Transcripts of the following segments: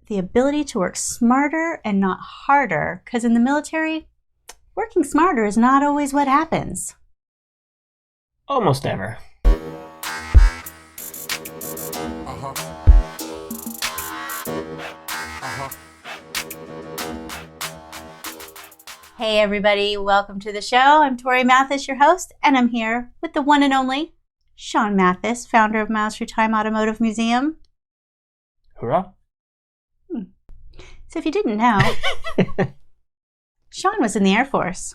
the ability to work smarter and not harder, because in the military, working smarter is not always what happens. Almost ever. Hey everybody, welcome to the show. I'm Torie Mathis, your host, and I'm here with the one and only Sean Mathis, founder of Miles Through Time Automotive Museum. Hooah! So if you didn't know, Sean was in the Air Force.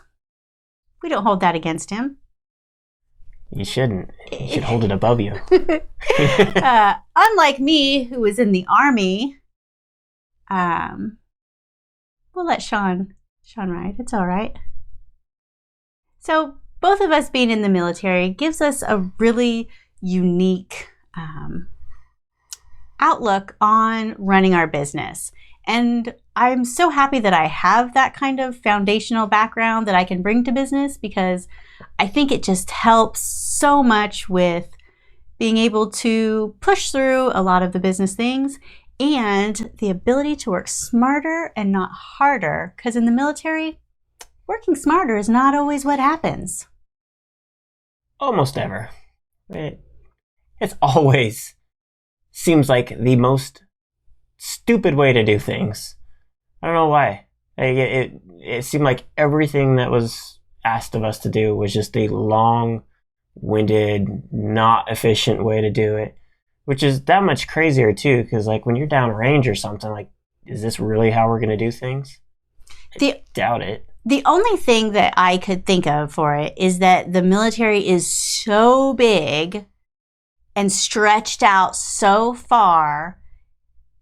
We don't hold that against him. You shouldn't. You should hold it above you. Unlike me, who was in the Army, we'll let Sean ride. It's all right. So both of us being in the military gives us a really unique outlook on running our business. And I'm so happy that I have that kind of foundational background that I can bring to business, because I think it just helps so much with being able to push through a lot of the business things and the ability to work smarter and not harder, because in the military, working smarter is not always what happens. Almost ever. It's always seems like the most stupid way to do things. I don't know why. It seemed like everything that was asked of us to do was just a long-winded, not efficient way to do it, which is that much crazier too, because like when you're downrange or something, like, is this really how we're going to do things? I doubt it. The only thing that I could think of for it is that the military is so big and stretched out so far,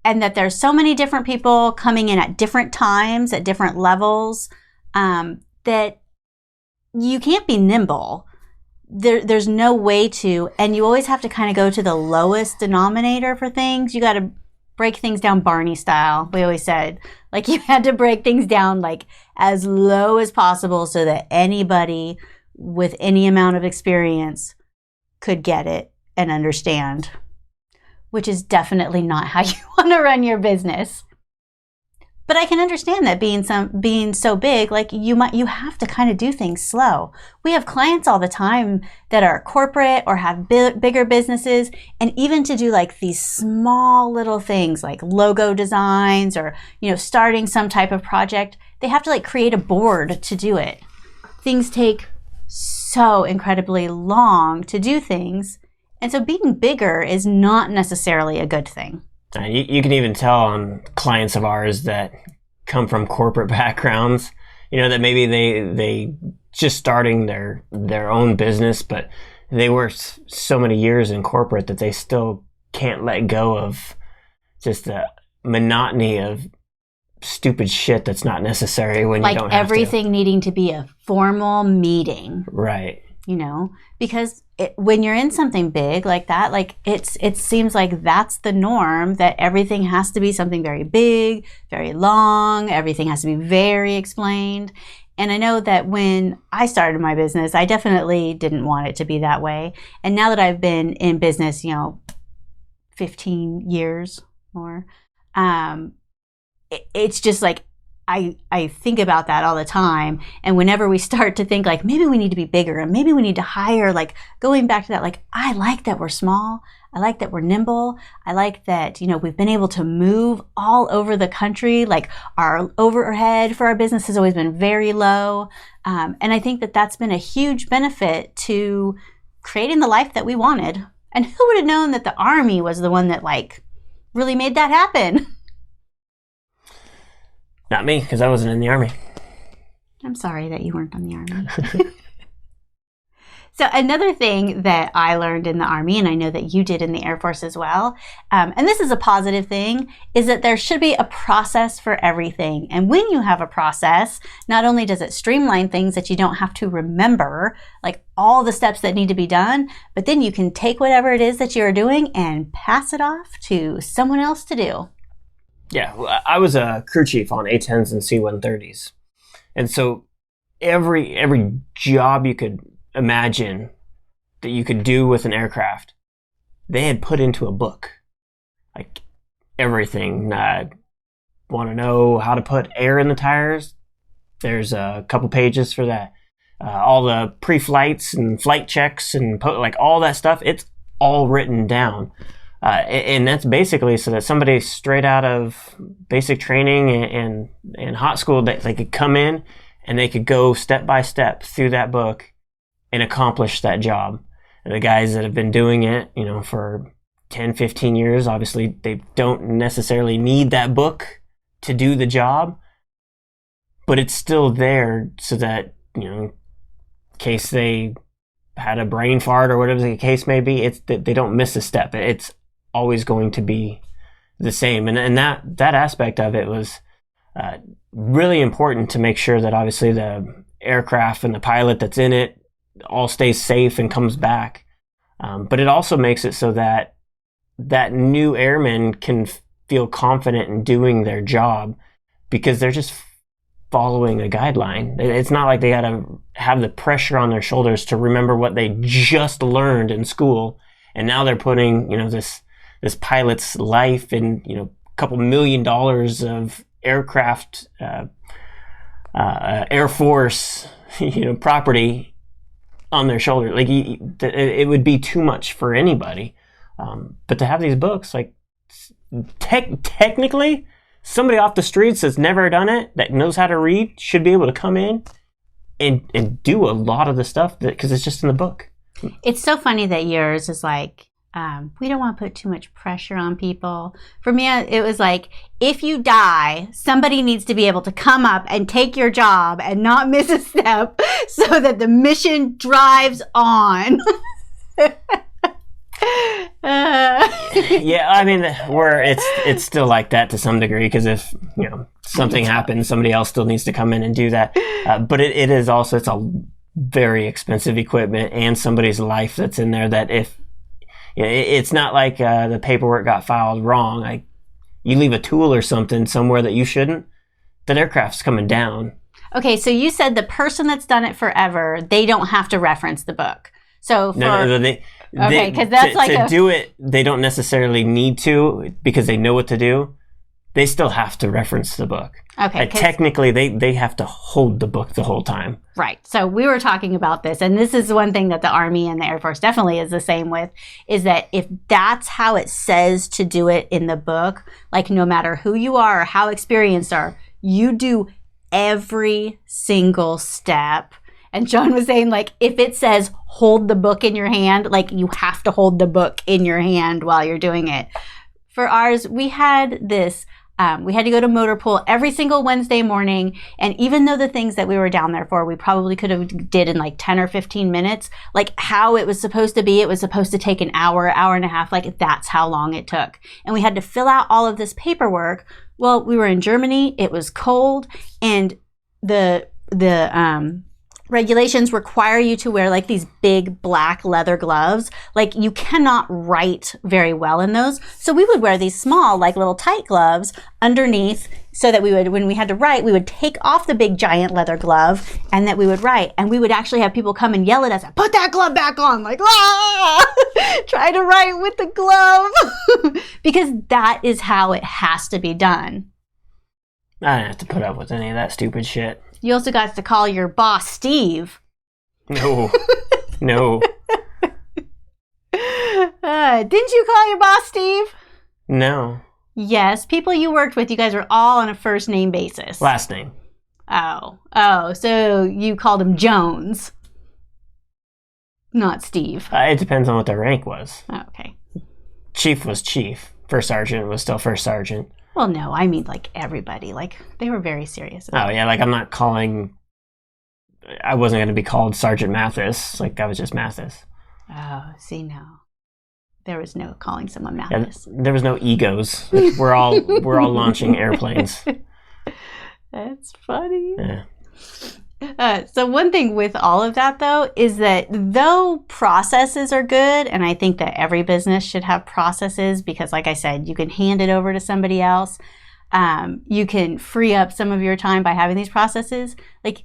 and that there's so many different people coming in at different times, at different levels, that you can't be nimble. There's no way to, and you always have to kind of go to the lowest denominator for things. You got to break things down Barney style. We always said, like, you had to break things down like as low as possible so that anybody with any amount of experience could get it and understand, which is definitely not how you want to run your business. But I can understand that being so big, like you have to kind of do things slow. We have clients all the time that are corporate or have bigger businesses, and even to do like these small little things like logo designs or, starting some type of project, they have to like create a board to do it. Things take so incredibly long to do things. And so being bigger is not necessarily a good thing. You can even tell on clients of ours that come from corporate backgrounds, that maybe they just starting their own business, but they worked so many years in corporate that they still can't let go of just the monotony of stupid shit that's not necessary when you don't have to. Like everything needing to be a formal meeting. Right. Because when you're in something big like that, like it seems like that's the norm, that everything has to be something very big, very long, everything has to be very explained. And I know that when I started my business, I definitely didn't want it to be that way. And now that I've been in business, 15 years more, it's just like, I think about that all the time. And whenever we start to think like, maybe we need to be bigger and maybe we need to hire, like going back to that, like, I like that we're small. I like that we're nimble. I like that, we've been able to move all over the country. Like our overhead for our business has always been very low. And I think that that's been a huge benefit to creating the life that we wanted. And who would have known that the Army was the one that like really made that happen? Not me, because I wasn't in the Army. I'm sorry that you weren't in the Army. So another thing that I learned in the Army, and I know that you did in the Air Force as well, and this is a positive thing, is that there should be a process for everything. And when you have a process, not only does it streamline things that you don't have to remember, like all the steps that need to be done, but then you can take whatever it is that you're doing and pass it off to someone else to do. Yeah, I was a crew chief on A-10s and C-130s. And so every job you could imagine that you could do with an aircraft, they had put into a book. Like everything, want to know how to put air in the tires, there's a couple pages for that. All the pre-flights and flight checks and like all that stuff, it's all written down. And that's basically so that somebody straight out of basic training and hot school, that they could come in and they could go step by step through that book and accomplish that job. And the guys that have been doing it, for 10, 15 years, obviously they don't necessarily need that book to do the job, but it's still there so that, in case they had a brain fart or whatever the case may be, it's that they don't miss a step. It's always going to be the same. And that aspect of it was really important to make sure that obviously the aircraft and the pilot that's in it all stays safe and comes back. But it also makes it so that new airman can feel confident in doing their job because they're just following a guideline. It's not like they got to have the pressure on their shoulders to remember what they just learned in school. And now they're putting, this pilot's life and, a couple $1 million of aircraft, Air Force, property on their shoulder. Like it would be too much for anybody. But to have these books, like technically, somebody off the streets that's never done it, that knows how to read, should be able to come in and do a lot of the stuff because it's just in the book. It's so funny that yours is like, we don't want to put too much pressure on people. For me, it was like, if you die, somebody needs to be able to come up and take your job and not miss a step so that the mission drives on. Yeah, I mean, it's still like that to some degree because if something happens, somebody else still needs to come in and do that. But it is also, it's a very expensive equipment and somebody's life that's in there. That if it's not like the paperwork got filed wrong, like you leave a tool or something somewhere that you shouldn't, that aircraft's coming down. Okay, so you said the person that's done it forever, they don't have to reference the book. So because that's to do it, they don't necessarily need to because they know what to do. They still have to reference the book. Okay. Technically, they have to hold the book the whole time. Right. So we were talking about this, and this is one thing that the Army and the Air Force definitely is the same with, is that if that's how it says to do it in the book, like no matter who you are or how experienced are, you do every single step. And John was saying, like, if it says hold the book in your hand, like you have to hold the book in your hand while you're doing it. For ours, we had this, we had to go to motor pool every single Wednesday morning. And even though the things that we were down there for, we probably could have did in like 10 or 15 minutes, like how it was supposed to be, it was supposed to take an hour and a half. Like that's how long it took. And we had to fill out all of this paperwork. Well, we were in Germany, it was cold, and the regulations require you to wear like these big black leather gloves. Like you cannot write very well in those. So we would wear these small, like little tight gloves underneath so that we would, when we had to write, we would take off the big giant leather glove and that we would write. And we would actually have people come and yell at us, put that glove back on, like, ah! Try to write with the glove. Because that is how it has to be done. I didn't have to put up with any of that stupid shit. You also got to call your boss Steve. No. No. Didn't you call your boss Steve? No. Yes. People you worked with, you guys were all on a first name basis. Last name. Oh, so you called him Jones. Not Steve. It depends on what the rank was. Oh, okay. Chief was chief. First sergeant was still first sergeant. Well, no, I mean like everybody. Like they were very serious about it. Oh, yeah, like I'm not calling... I wasn't going to be called Sergeant Mathis. Like I was just Mathis. Oh, see, no. There was no calling someone Mathis. Yeah, there was no egos. Like, we're all launching airplanes. That's funny. Yeah. So one thing with all of that, though, is that though processes are good, and I think that every business should have processes because, like I said, you can hand it over to somebody else. You can free up some of your time by having these processes. Like,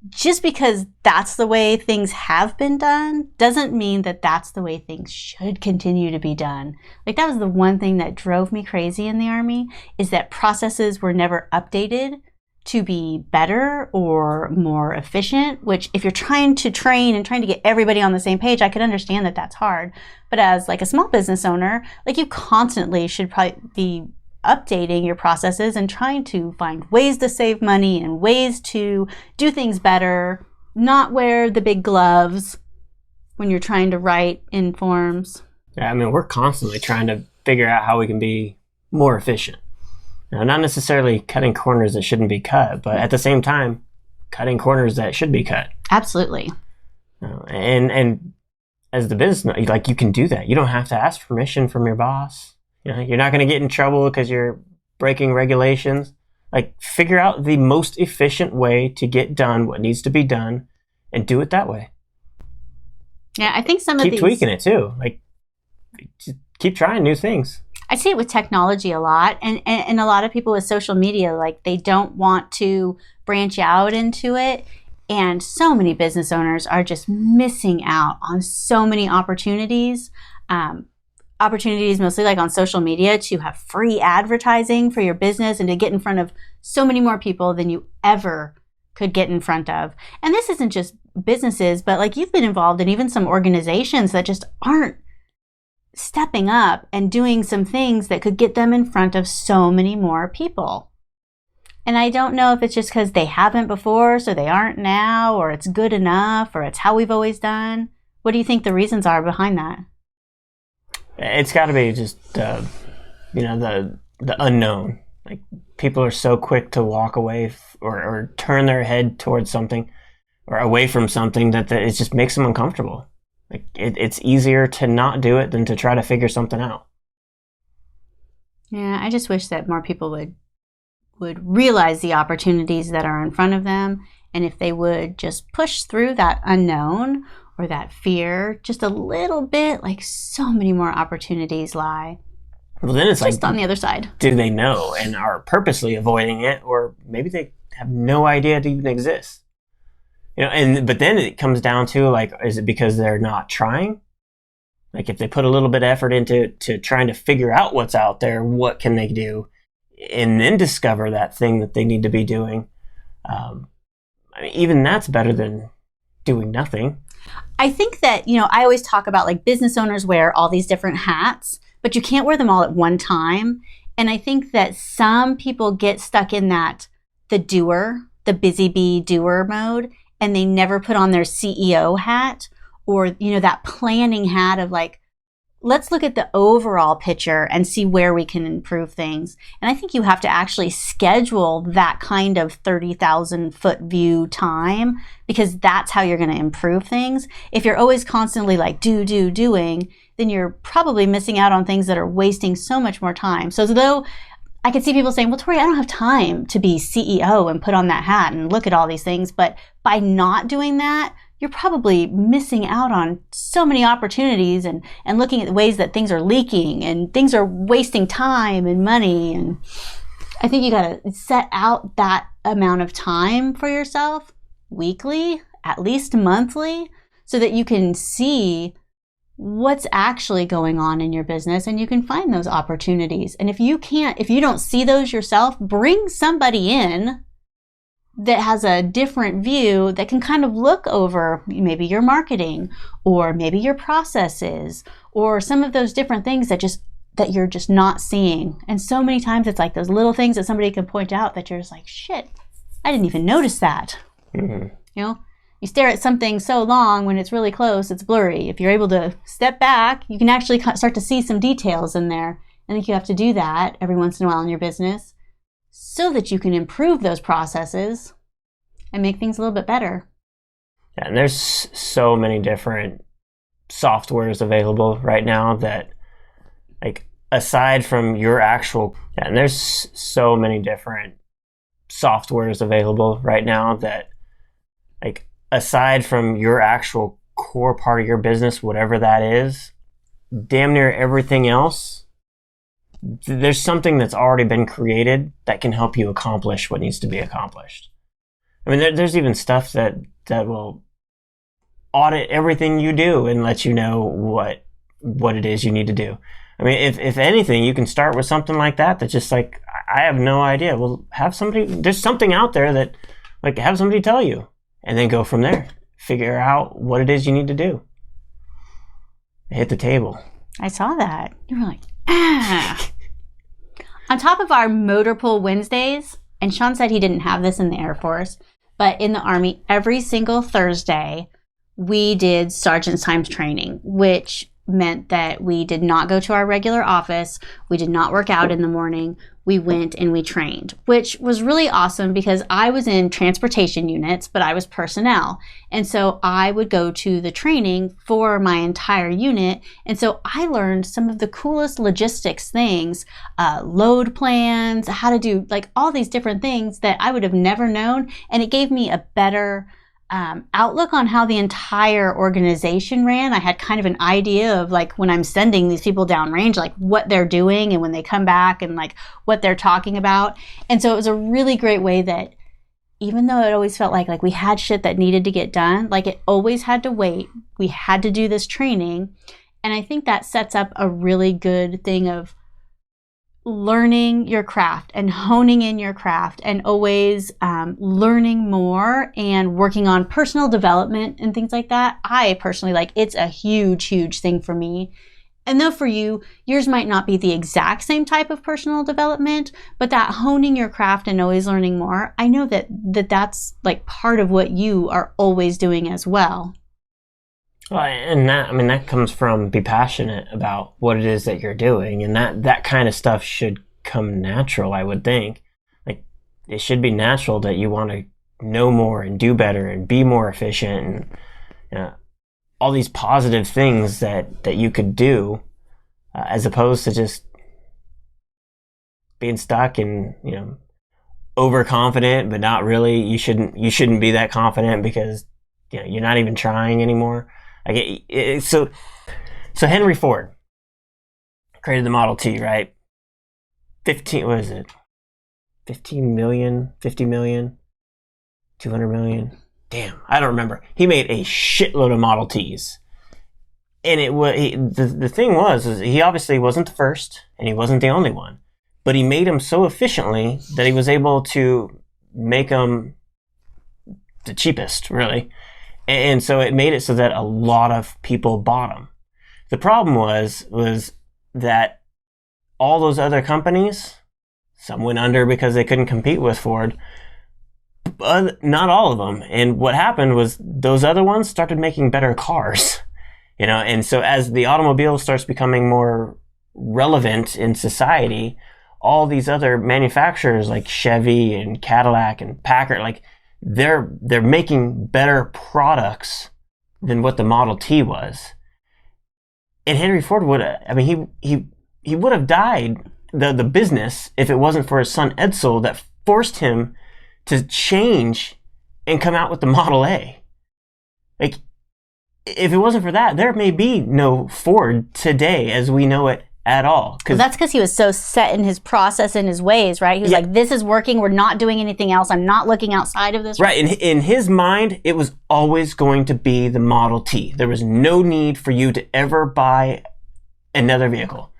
just because that's the way things have been done doesn't mean that that's the way things should continue to be done. Like, that was the one thing that drove me crazy in the Army, is that processes were never updated to be better or more efficient, which if you're trying to train and trying to get everybody on the same page, I could understand that that's hard. But as like a small business owner, like, you constantly should probably be updating your processes and trying to find ways to save money and ways to do things better, not wear the big gloves when you're trying to write in forms. Yeah, I mean, we're constantly trying to figure out how we can be more efficient. Now, not necessarily cutting corners that shouldn't be cut, but at the same time, cutting corners that should be cut. Absolutely. And as the business, like, you can do that. You don't have to ask permission from your boss. You're not going to get in trouble because you're breaking regulations. Like, figure out the most efficient way to get done what needs to be done and do it that way. Yeah, I think keep tweaking it too. Like, just keep trying new things. I see it with technology a lot, and a lot of people with social media, like, they don't want to branch out into it. And so many business owners are just missing out on so many opportunities. Opportunities mostly like on social media to have free advertising for your business and to get in front of so many more people than you ever could get in front of. And this isn't just businesses, but like, you've been involved in even some organizations that just aren't stepping up and doing some things that could get them in front of so many more people. And I don't know if it's just because they haven't before, so they aren't now, or it's good enough, or it's how we've always done. What do you think the reasons are behind that? It's got to be just, the unknown. Like, people are so quick to walk away or turn their head towards something or away from something that it just makes them uncomfortable. Like, it's easier to not do it than to try to figure something out. Yeah, I just wish that more people would realize the opportunities that are in front of them, and if they would just push through that unknown or that fear just a little bit, like, so many more opportunities lie. Well, then it's just like, on the other side. Do they know and are purposely avoiding it, or maybe they have no idea it even exists? But then it comes down to, like, is it because they're not trying? Like, if they put a little bit of effort into trying to figure out what's out there, what can they do, and then discover that thing that they need to be doing. I mean, even that's better than doing nothing. I think that, I always talk about, like, business owners wear all these different hats, but you can't wear them all at one time. And I think that some people get stuck in the busy bee doer mode, and they never put on their CEO hat or, that planning hat of, like, let's look at the overall picture and see where we can improve things. And I think you have to actually schedule that kind of 30,000 foot view time, because that's how you're going to improve things. If you're always constantly like doing, then you're probably missing out on things that are wasting so much more time. So though I could see people saying, well, Torie, I don't have time to be CEO and put on that hat and look at all these things. But by not doing that, you're probably missing out on so many opportunities and looking at the ways that things are leaking and things are wasting time and money. And I think you got to set out that amount of time for yourself weekly, at least monthly, so that you can see what's actually going on in your business and you can find those opportunities. And if you don't see those yourself, bring somebody in that has a different view that can kind of look over maybe your marketing or maybe your processes or some of those different things that you're just not seeing. And so many times it's like those little things that somebody can point out that you're just like, shit, I didn't even notice that. Mm-hmm. You stare at something so long, when it's really close, it's blurry. If you're able to step back, you can actually start to see some details in there. I think you have to do that every once in a while in your business so that you can improve those processes and make things a little bit better. Yeah, and there's so many different softwares available right now that, like, aside from your actual, and there's so many different softwares available right now that, like, aside from your actual core part of your business, whatever that is, damn near everything else, there's something that's already been created that can help you accomplish what needs to be accomplished. I mean, there's even stuff that will audit everything you do and let you know what it is you need to do. I mean, if anything, you can start with something like that. That's just like, I have no idea. Well, have somebody. There's something out there that, like, have somebody tell you, and then go from there. Figure out what it is you need to do. Hit the table. I saw that. You were like, ah. On top of our motor pool Wednesdays, and Sean said he didn't have this in the Air Force, but in the Army, every single Thursday, we did sergeant's times training, which meant that we did not go to our regular office. We did not work out in the morning. We went and we trained, which was really awesome because I was in transportation units, but I was personnel. And so I would go to the training for my entire unit. And so I learned some of the coolest logistics things, load plans, how to do like all these different things that I would have never known. And it gave me a better outlook on how the entire organization ran. I had kind of an idea of like when I'm sending these people downrange, like what they're doing and when they come back and like what they're talking about. And so it was a really great way that even though it always felt like we had shit that needed to get done, like it always had to wait. We had to do this training. And I think that sets up a really good thing of learning your craft and honing in your craft and always learning more and working on personal development and things like that. I personally it's a huge, huge thing for me. And though for you, yours might not be the exact same type of personal development, but that honing your craft and always learning more, I know that's like part of what you are always doing as well. Well, and that comes from be passionate about what it is that you're doing, and that kind of stuff should come natural, I would think. Like, it should be natural that you want to know more and do better and be more efficient and all these positive things that you could do, as opposed to just being stuck and overconfident, but not really. You shouldn't be that confident because you're not even trying anymore. So Henry Ford created the Model T, right? 15 million, 50 million, 200 million. Damn, I don't remember. He made a shitload of Model Ts. And the thing was he obviously wasn't the first and he wasn't the only one, but he made them so efficiently that he was able to make them the cheapest, really. And so it made it so that a lot of people bought them. The problem was that all those other companies, some went under because they couldn't compete with Ford, but not all of them. And what happened was those other ones started making better cars, and so as the automobile starts becoming more relevant in society, all these other manufacturers like Chevy and Cadillac and Packard, they're making better products than what the Model T was. And Henry Ford he would have died, the business, if it wasn't for his son Edsel that forced him to change and come out with the Model A. Like, if it wasn't for that, there may be no Ford today as we know it at all. Well, that's because he was so set in his process and his ways, right? He was like, this is working. We're not doing anything else. I'm not looking outside of this. Right. In his mind, it was always going to be the Model T. There was no need for you to ever buy another vehicle.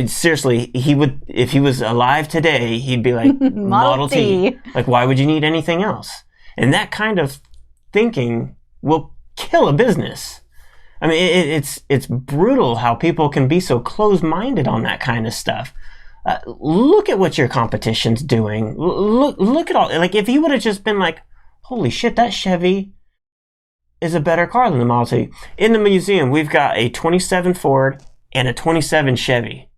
Seriously, he would, if he was alive today, he'd be like, Model T. Like, why would you need anything else? And that kind of thinking will kill a business. I mean, it's brutal how people can be so closed-minded on that kind of stuff. Look at what your competition's doing. Look at all. Like, if he would have just been like, holy shit, that Chevy is a better car than the Model T. In the museum, we've got a 27 Ford and a 27 Chevy.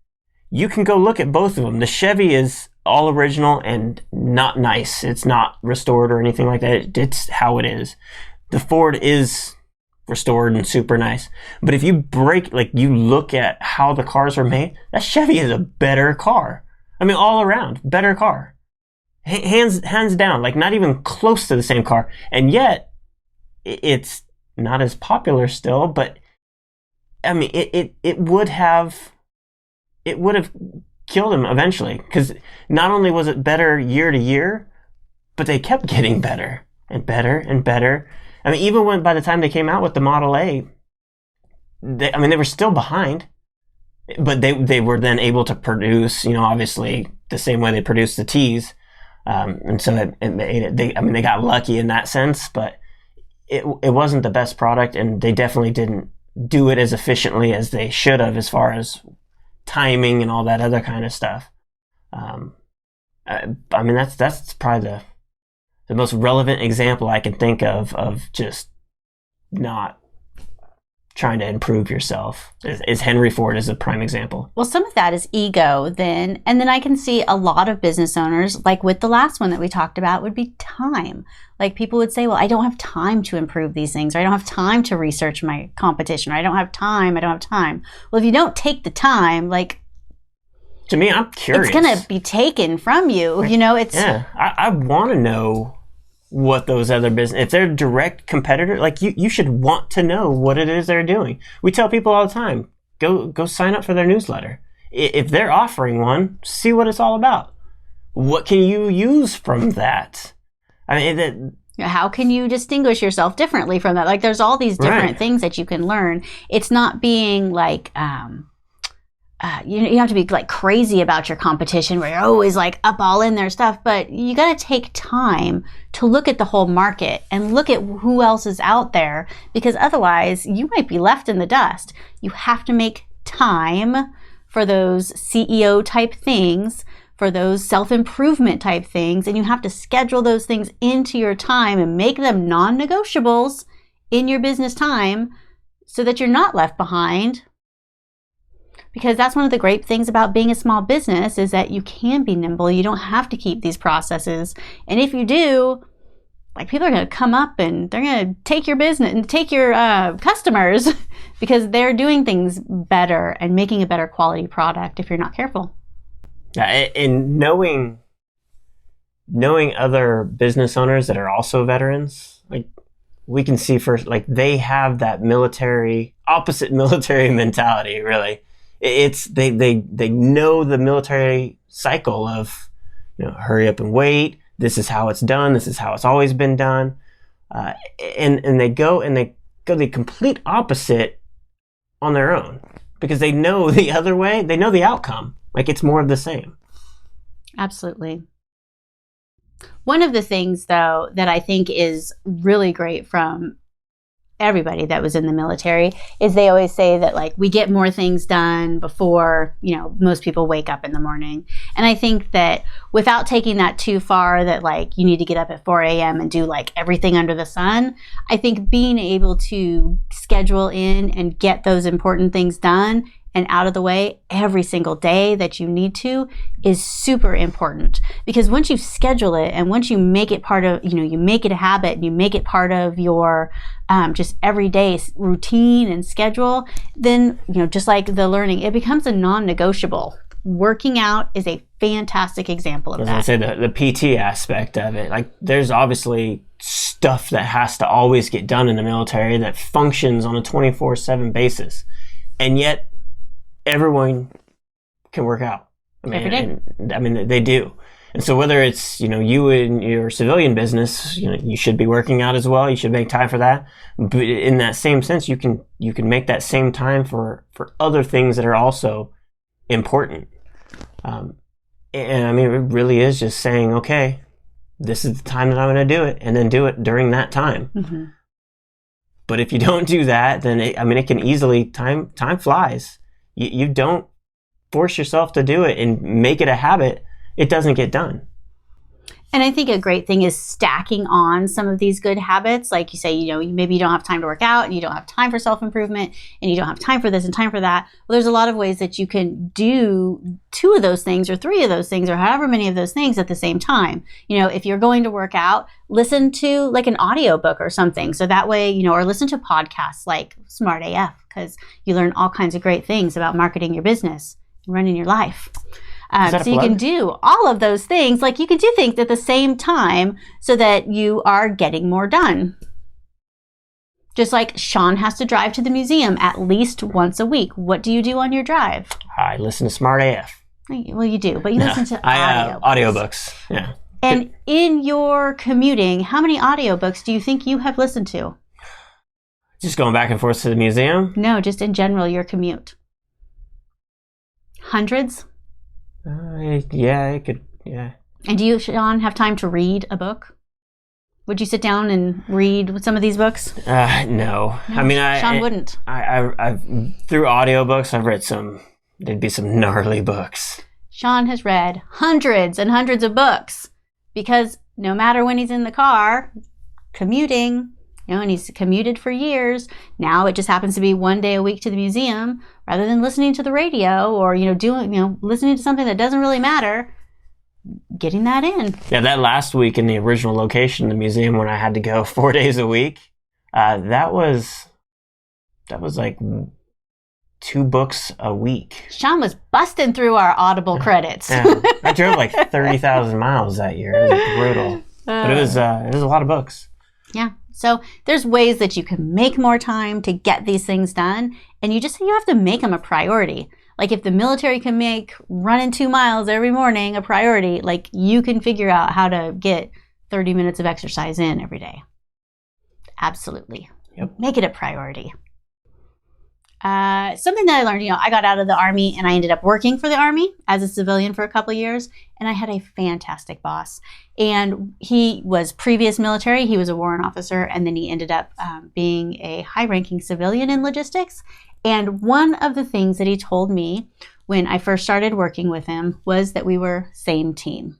You can go look at both of them. The Chevy is all original and not nice. It's not restored or anything like that. It's how it is. The Ford is restored and super nice. But if you you look at how the cars are made, that Chevy is a better car. I mean, all around, better car. Hands down, not even close to the same car. And yet, it's not as popular still, but I mean, it would have killed him eventually. Because not only was it better year to year, but they kept getting better and better and better. I mean, even when by the time they came out with the Model A, they were still behind, but they were then able to produce, obviously the same way they produced the T's, and so it made it. They got lucky in that sense, but it wasn't the best product, and they definitely didn't do it as efficiently as they should have, as far as timing and all that other kind of stuff. That's probably the most relevant example I can think of just not trying to improve yourself is Henry Ford is a prime example. Well, some of that is ego then. And then I can see a lot of business owners, like with the last one that we talked about, would be time. Like people would say, well, I don't have time to improve these things, or I don't have time to research my competition, or I don't have time. Well, if you don't take the time, to me, I'm curious. It's going to be taken from you. I want to know what those other business, if they're direct competitor, you should want to know what it is they're doing. We tell people all the time, go sign up for their newsletter. If they're offering one, see what it's all about. What can you use from that? How can you distinguish yourself differently from that? There's all these different things that you can learn. It's not being you have to be crazy about your competition where you're always up all in their stuff, but you got to take time to look at the whole market and look at who else is out there, because otherwise you might be left in the dust. You have to make time for those CEO type things, for those self-improvement type things, and you have to schedule those things into your time and make them non-negotiables in your business time so that you're not left behind. Because that's one of the great things about being a small business is that you can be nimble. You don't have to keep these processes. And if you do, people are going to come up and they're going to take your business and take your customers because they're doing things better and making a better quality product if you're not careful. Yeah, and knowing other business owners that are also veterans, we can see first, they have that opposite military mentality, really. It's they know the military cycle of hurry up and wait. This is how it's done. This is how it's always been done, and they go the complete opposite on their own because they know the other way. They know the outcome. It's more of the same. Absolutely. One of the things, though, that I think is really great from everybody that was in the military is they always say that we get more things done before most people wake up in the morning. And I think that without taking that too far, that you need to get up at 4 a.m. and do everything under the sun, I think being able to schedule in and get those important things done and out of the way every single day that you need to is super important. Because once you schedule it and once you make it part of, you make it a habit and you make it part of your just everyday routine and schedule, then, just like the learning, it becomes a non-negotiable. Working out is a fantastic example of that. I was going to say the PT aspect of it. There's obviously stuff that has to always get done in the military that functions on a 24/7 basis. And yet, everyone can work out. Every day. They do. And so whether it's, you in your civilian business, you should be working out as well. You should make time for that. But in that same sense, you can make that same time for other things that are also important. It really is just saying, okay, this is the time that I'm going to do it, and then do it during that time. Mm-hmm. But if you don't do that, then it can easily, time flies. You don't force yourself to do it and make it a habit, it doesn't get done. And I think a great thing is stacking on some of these good habits. Like you say, maybe you don't have time to work out and you don't have time for self-improvement and you don't have time for this and time for that. Well, there's a lot of ways that you can do 2 of those things or 3 of those things or however many of those things at the same time. If you're going to work out, listen to an audiobook or something. So that way, or listen to podcasts like Smart AF, because you learn all kinds of great things about marketing your business and running your life. So you can do all of those things. You can do things at the same time so that you are getting more done. Just like Sean has to drive to the museum at least once a week. What do you do on your drive? I listen to Smart AF. Well, you do, but you listen to audiobooks. Audiobooks, yeah. And in your commuting, how many audiobooks do you think you have listened to? Just going back and forth to the museum? No, just in general, your commute. Hundreds? Yeah, it could, yeah. And do you, Sean, have time to read a book? Would you sit down and read some of these books? No. No, I mean, Sean wouldn't. I've through audiobooks, I've read there'd be some gnarly books. Sean has read hundreds and hundreds of books because no matter when he's in the car, commuting, and he's commuted for years, now it just happens to be one day a week to the museum rather than listening to the radio or, listening to something that doesn't really matter. Getting that in. Yeah, that last week in the original location, the museum, when I had to go 4 days a week, that was like 2 books a week. Sean was busting through our Audible credits. Yeah. I drove like 30,000 miles that year. It was brutal, but it was a lot of books. Yeah. So there's ways that you can make more time to get these things done, and you have to make them a priority. Like if the military can make running 2 miles every morning a priority, like you can figure out how to get 30 minutes of exercise in every day. Absolutely. Yep. Make it a priority. Something that I learned, I got out of the Army and I ended up working for the Army as a civilian for a couple of years, and I had a fantastic boss. And he was previous military, he was a warrant officer, and then he ended up being a high-ranking civilian in logistics. And one of the things that he told me when I first started working with him was that we were same team.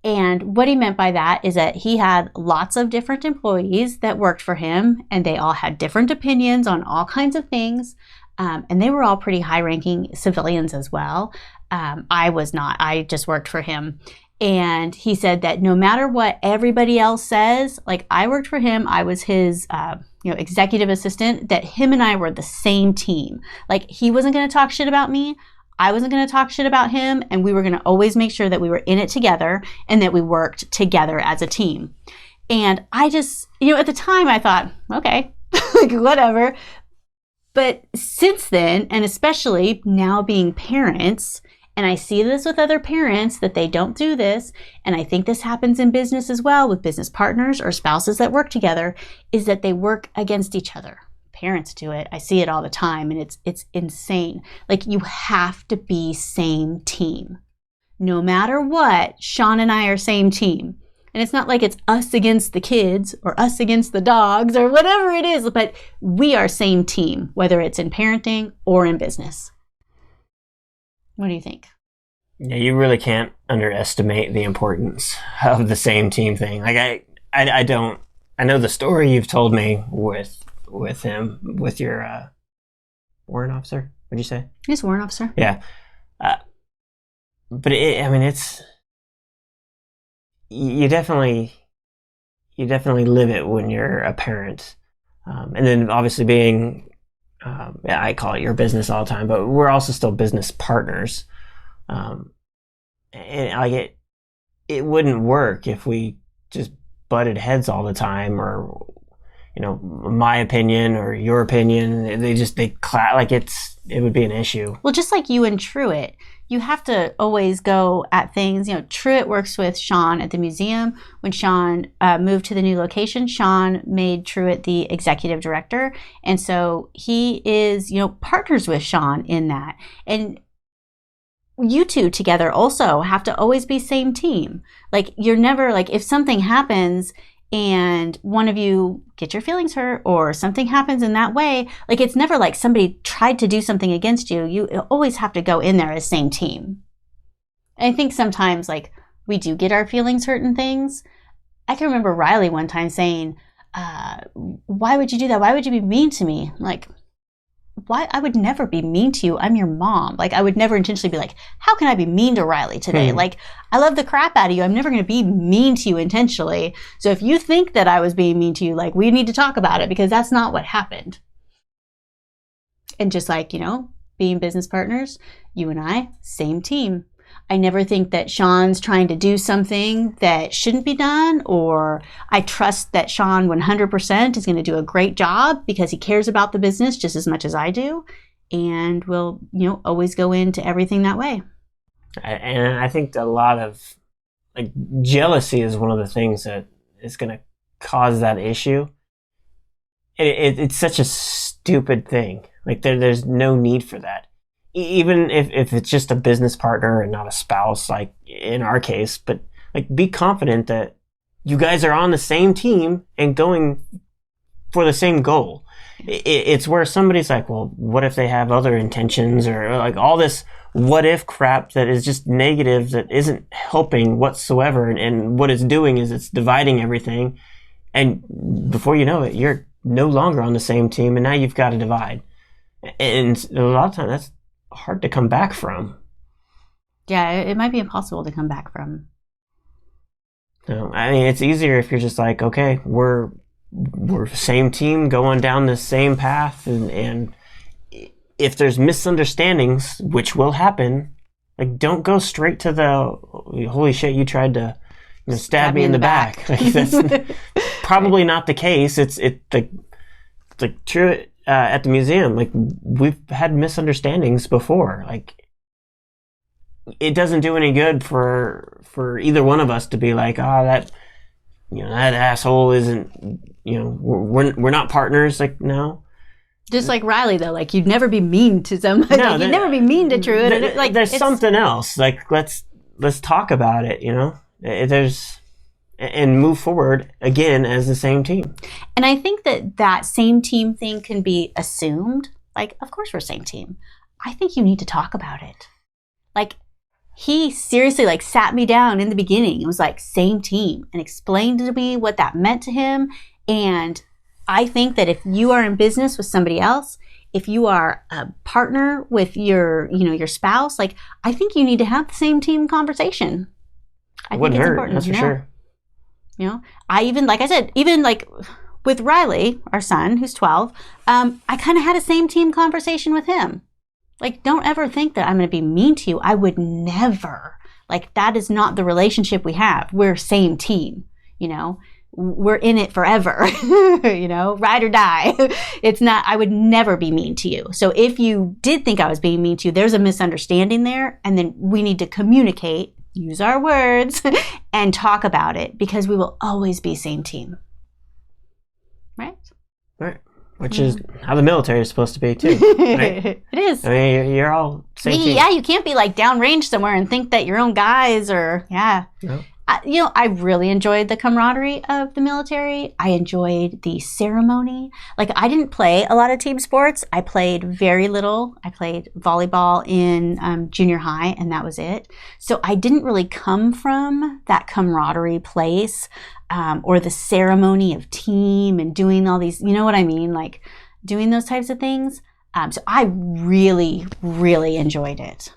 And what he meant by that is that he had lots of different employees that worked for him, and they all had different opinions on all kinds of things. And they were all pretty high-ranking civilians as well. I was not. I just worked for him. And he said that no matter what everybody else says, like I worked for him, I was his executive assistant, that him and I were the same team. Like he wasn't going to talk shit about me. I wasn't going to talk shit about him. And we were going to always make sure that we were in it together and that we worked together as a team. And I just, at the time I thought, okay, like whatever. But since then, and especially now being parents, and I see this with other parents that they don't do this, and I think this happens in business as well with business partners or spouses that work together, is that they work against each other. Parents do it. I see it all the time, and it's insane. Like you have to be same team. No matter what, Sean and I are same team. And it's not like it's us against the kids or us against the dogs or whatever it is, but we are same team, whether it's in parenting or in business. What do you think? Yeah, you really can't underestimate the importance of the same team thing. Like I know the story you've told me with him, with your warrant officer. What'd you say? He's a warrant officer. Yeah. But it's you definitely live it when you're a parent. And then obviously being I call it your business all the time, but we're also still business partners. And like it wouldn't work if we just butted heads all the time, or my opinion or your opinion. It would be an issue. Well, just like you and Truett, you have to always go at things. Truett works with Sean at the museum. When Sean moved to the new location, Sean made Truett the executive director. And so he is, partners with Sean in that. And you two together also have to always be same team. Like you're never like, if something happens and one of you get your feelings hurt or something happens in that way, like it's never like somebody tried to do something against you. You always have to go in there as same team. And I think sometimes like we do get our feelings hurt in things. I can remember Riley one time saying, why would you do that? Why would you be mean to me? Like, why? I would never be mean to you. I'm your mom. Like, I would never intentionally be like, how can I be mean to Riley today? Like, I love the crap out of you. I'm never going to be mean to you intentionally. So if you think that I was being mean to you, like, we need to talk about it because that's not what happened. And just like, being business partners, you and I, same team. I never think that Sean's trying to do something that shouldn't be done, or I trust that Sean 100% is going to do a great job because he cares about the business just as much as I do, and we'll, always go into everything that way. And I think a lot of like jealousy is one of the things that is going to cause that issue. It's such a stupid thing. Like there's no need for that. Even if it's just a business partner and not a spouse, like in our case, but like be confident that you guys are on the same team and going for the same goal. It's where somebody's like, well, what if they have other intentions, or like all this what if crap that is just negative, that isn't helping whatsoever. And what it's doing is it's dividing everything. And before you know it, you're no longer on the same team, and now you've got to divide. And a lot of times that's hard to come back from. Yeah, it might be impossible to come back from. So, I mean, it's easier if you're just like, okay, we're same team going down the same path, and if there's misunderstandings, which will happen, like don't go straight to the holy shit, you tried to stab me in the back. Like, that's probably not the case. It's like true at the museum. Like we've had misunderstandings before. Like it doesn't do any good for either one of us to be like, that asshole isn't, we're not partners. Like, no. Just like Riley, though, like you'd never be mean to somebody. No, you'd never be mean to Truett. Like there's something else. Like let's talk about it. And move forward again as the same team. And I think that same team thing can be assumed. Like, of course we're same team. I think you need to talk about it. Like, he seriously like sat me down in the beginning. It was like same team and explained to me what that meant to him. And I think that if you are in business with somebody else, if you are a partner with your spouse, like I think you need to have the same team conversation. I think it's important. That's for sure. I even, like I said, even like with Riley, our son, who's 12, I kind of had a same team conversation with him. Like, don't ever think that I'm going to be mean to you. I would never. Like, that is not the relationship we have. We're same team, We're in it forever, ride or die. It's not, I would never be mean to you. So if you did think I was being mean to you, there's a misunderstanding there. And then we need to communicate, use our words, and talk about it, because we will always be same team. Right? Right. Which is how the military is supposed to be, too. Right? It is. I mean, you're all same team. Yeah, you can't be like downrange somewhere and think that your own guys or, yeah. No. I really enjoyed the camaraderie of the military. I enjoyed the ceremony. Like, I didn't play a lot of team sports. I played very little. I played volleyball in junior high, and that was it. So I didn't really come from that camaraderie place or the ceremony of team and doing all these, you know what I mean? Like, doing those types of things. So I really, really enjoyed it.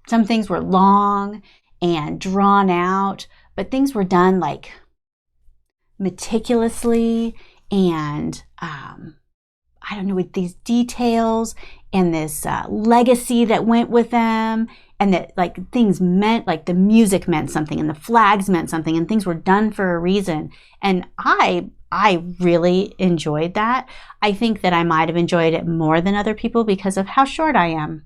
Some things were long and drawn out, but things were done like meticulously and I don't know, with these details and this legacy that went with them, and that like things meant, like the music meant something and the flags meant something and things were done for a reason. And I really enjoyed that. I think that I might have enjoyed it more than other people because of how short I am.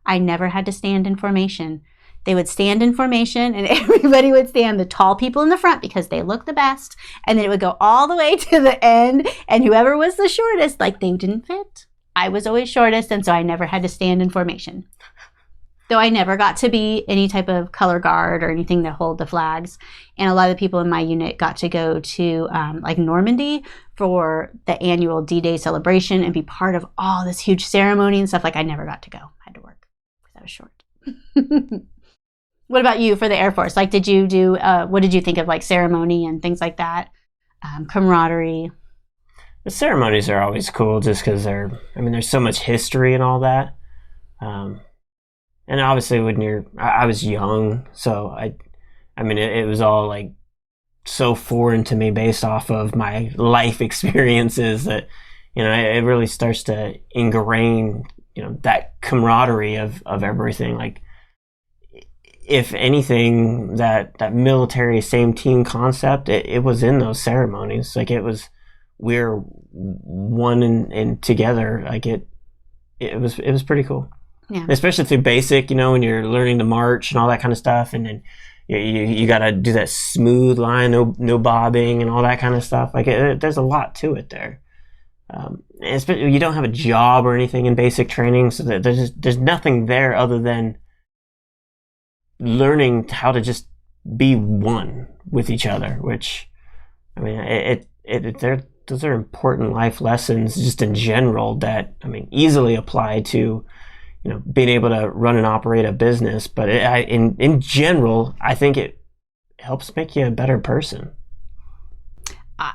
I never had to stand in formation. They would stand in formation and everybody would stand, the tall people in the front because they look the best. And then it would go all the way to the end. And whoever was the shortest, like they didn't fit. I was always shortest. And so I never had to stand in formation. Though I never got to be any type of color guard or anything that hold the flags. And a lot of the people in my unit got to go to like Normandy for the annual D-Day celebration and be part of all this huge ceremony and stuff. Like I never got to go. I had to work because I was short. What about you for the Air Force? Like, did you do, what did you think of like ceremony and things like that? Camaraderie? The ceremonies are always cool just because there's so much history and all that. And obviously when I was young, so it was all like so foreign to me based off of my life experiences that, it really starts to ingrain, that camaraderie of everything. Like, if anything, that military same team concept, it was in those ceremonies. Like we're one and together. Like it was pretty cool. Yeah. Especially through basic, when you're learning to march and all that kind of stuff. And then, you got to do that smooth line, no bobbing and all that kind of stuff. Like there's a lot to it there. Especially you don't have a job or anything in basic training, so that there's nothing there other than learning how to just be one with each other. Which, I mean, those are important life lessons just in general that, I mean, easily apply to, being able to run and operate a business. But in general, I think it helps make you a better person.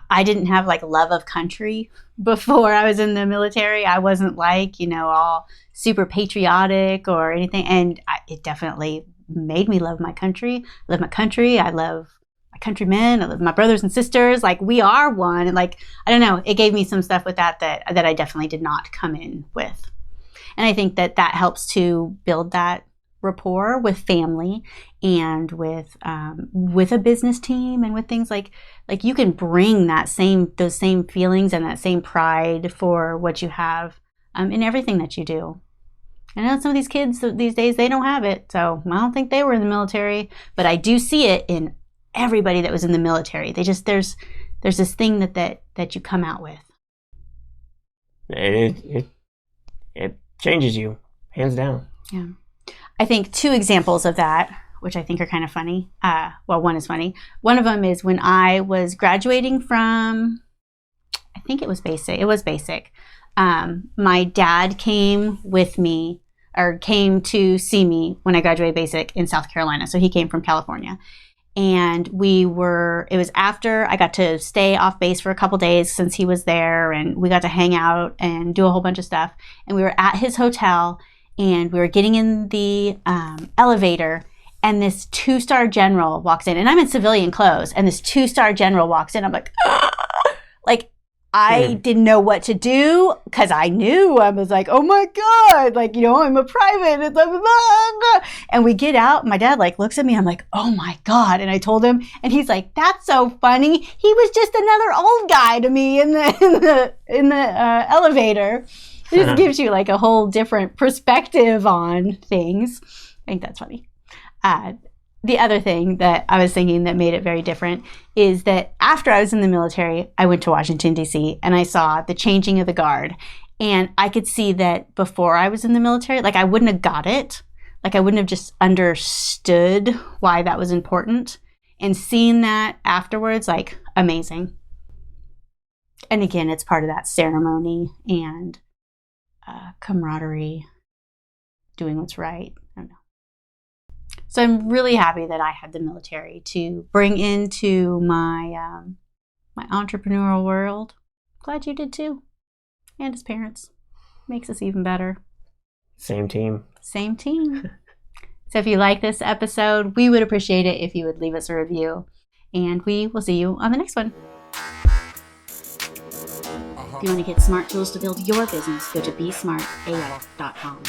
I didn't have like love of country before I was in the military. I wasn't like, all super patriotic or anything. And it definitely made me love my country. I love my country. I love my countrymen. I love my brothers and sisters. Like, we are one. And like, I don't know, it gave me some stuff with that I definitely did not come in with. And I think that helps to build that rapport with family and with a business team and with things like you can bring those same feelings and that same pride for what you have in everything that you do. I know some of these kids these days, they don't have it, so I don't think they were in the military, but I do see it in everybody that was in the military. There's this thing that you come out with. It changes you, hands down. Yeah. I think 2 examples of that, which I think are kind of funny. One is funny. One of them is when I was graduating from, I think it was basic. It was basic. My dad came with me, or came to see me when I graduated basic in South Carolina. So he came from California. And it was after I got to stay off base for a couple days since he was there, and we got to hang out and do a whole bunch of stuff. And we were at his hotel, and we were getting in the elevator, and this 2-star general walks in, and I'm in civilian clothes, and this 2-star general walks in. I'm like, ah! Like, I didn't know what to do because I knew. I was like, oh my God, like, I'm a private. And, blah, blah, blah. And we get out. My dad like looks at me. I'm like, oh my God. And I told him, and he's like, that's so funny. He was just another old guy to me in the elevator. It just gives you like a whole different perspective on things. I think that's funny. The other thing that I was thinking that made it very different is that after I was in the military, I went to Washington, D.C., and I saw the changing of the guard. And I could see that before I was in the military, like, I wouldn't have got it. Like, I wouldn't have just understood why that was important. And seeing that afterwards, like, amazing. And again, it's part of that ceremony and camaraderie, doing what's right. I don't know. So I'm really happy that I had the military to bring into my my entrepreneurial world. Glad you did too. And as parents. Makes us even better. Same team. Same team. So if you like this episode, we would appreciate it if you would leave us a review. And we will see you on the next one. If you want to get smart tools to build your business, go to besmartaf.com.